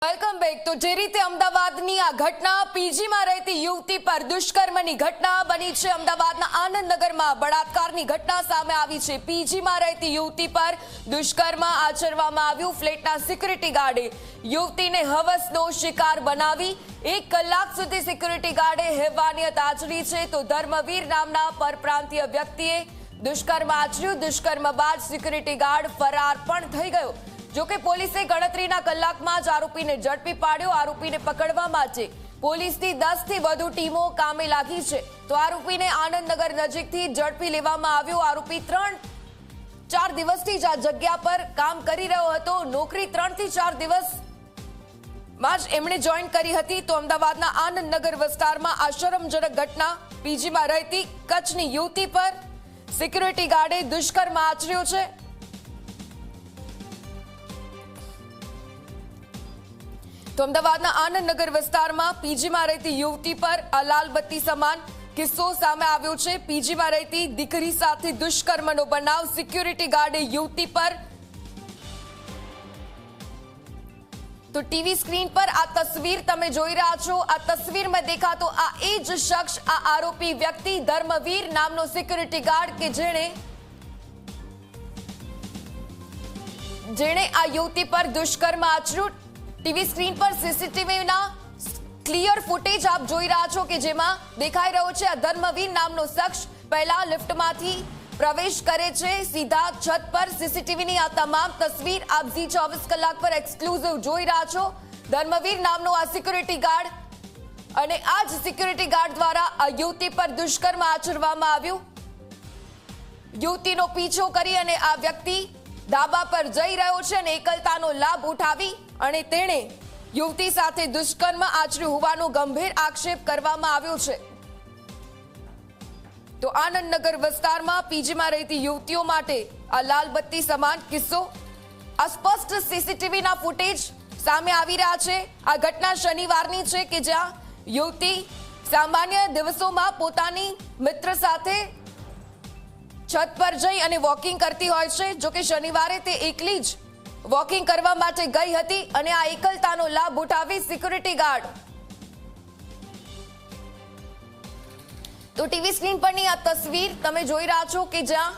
Welcome back. તો જે રીતે અમદાવાદની આ ઘટના પીજીમાં રહેતી યુવતી પર દુષ્કર્મની ઘટના બની છે। અમદાવાદના આનંદનગરમાં બળાત્કારની ઘટના સામે આવી છે। પીજીમાં રહેતી યુવતી પર દુષ્કર્મ આચરવામાં આવ્યું। ફ્લેટના સિક્યુરિટી ગાર્ડે યુવતીને હવસનો શિકાર બનાવી 1 કલાક સુધી સિક્યુરિટી ગાર્ડે હેવાનિયત આચરી છે। તો ધર્મવીર નામના પરપ્રાંતીય વ્યક્તિએ દુષ્કર્મ આચર્યું। દુષ્કર્મ બાદ સિક્યુરિટી ગાર્ડ ફરાર પણ થઈ ગયો। જો કે પોલીસે ગણતરીના કલાકમાં જ આરોપીને ઝડપી પાડ્યો। આરોપીને પકડવા માટે પોલીસની 10 થી વધુ ટીમો કામે લાગી છે। તો આરોપીને આનંદનગર નજીકથી ઝડપી લેવામાં આવ્યો। આરોપી 3-4 દિવસથી જ આ જગ્યા પર કામ કરી રહ્યો હતો। નોકરી 3 થી 4 દિવસમાં જ એમણે જોઈન કરી હતી। તો અમદાવાદના આનંદનગર વિસ્તારમાં આ શરમજનક ઘટના પીજીમાં રહેતી કચ્છની યુવતી પર સિક્યુરિટી ગાર્ડે દુષ્કર્મ આચર્યો છે। તો અમદાવાદના આનંદનગર વિસ્તારમાં પીજીમાં રહેતી યુવતી પર આ લાલ બત્તી સમાન કિસ્સો સામે આવ્યો છે। પીજીમાં રહેતી દીકરી સાથે દુષ્કર્મનો બનાવ। સિક્યુરિટી ગાર્ડે યુવતી પર તો ટીવી સ્ક્રીન પર આ તસવીર તમે જોઈ રહ્યા છો। આ તસવીરમાં દેખાતો આ એ જ શખ્સ, આ આરોપી વ્યક્તિ ધર્મવીર નામનો સિક્યુરિટી ગાર્ડ કે જેણે આ યુવતી પર દુષ્કર્મ આચર્યું। ટીવી સ્ક્રીન પર સીસીટીવીના ક્લિયર ફૂટેજ આપ જોઈ રહ્યા છો કે જેમાં દેખાઈ રહ્યો છે આ ધર્મવીર નામનો શખ્સ પહેલા લિફ્ટમાંથી પ્રવેશ કરે છે સીધા છત પર। સીસીટીવીની આ તમામ તસવીર આપ ઝી 24 કલાક પર એક્સક્લુઝિવ જોઈ રહ્યા છો। ધર્મવીર નામનો આ સિક્યુરિટી ગાર્ડ અને આ જ સિક્યુરિટી ગાર્ડ દ્વારા આ યુવતી પર દુષ્કર્મ આચરવામાં આવ્યું। યુવતીનો પીછો કરી અને આ વ્યક્તિ ધાબા પર જઈ રહ્યો છે અને એકલતાનો લાભ ઉઠાવી અને તેણે યુવતી સાથે દુષ્કર્મ આચર્યું હોવાનો ગંભીર આક્ષેપ કરવામાં આવ્યો છે। તો આનંદનગર વિસ્તારમાં પીજીમાં રહેતી યુવતીઓ માટે આ લાલ બત્તી સમાન કિસ્સો। આ સ્પષ્ટ સીસીટીવીના ફૂટેજ સામે આવી રહ્યા છે। આ ઘટના શનિવારની છે કે જ્યાં યુવતી સામાન્ય દિવસોમાં પોતાની મિત્ર સાથે છત પર જઈ અને વોકિંગ કરતી હોય છે। જો કે શનિવારે તે એકલી જ વોકિંગ કરવા માટે ગઈ હતી અને આ એકલતાનો લાભ ઉઠાવી સિક્યુરિટી ગાર્ડ તો ટીવી સ્ક્રીન પરની આ તસવીર તમે જોઈ રહ્યા છો કે જ્યાં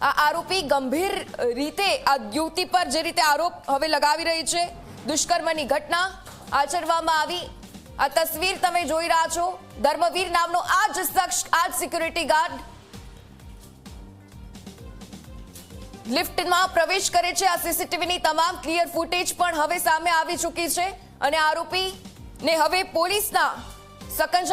આ આરોપી ગંભીર રીતે આ યુવતી પર જે રીતે આરોપ હવે લગાવી રહી છે, દુષ્કર્મની ઘટના આચરવામાં આવી। આ તસવીર તમે જોઈ રહ્યા છો। ધર્મવીર નામનો આ જ શખ્સ, આ જ સિક્યુરિટી ગાર્ડ લિફ્ટમાં પ્રવેશ કરે છે। આ સીસીટીવીની તમામ ક્લિયર ફૂટેજ પણ હવે સામે આવી ચૂકી છે અને આરોપીને હવે પોલીસના સકંજા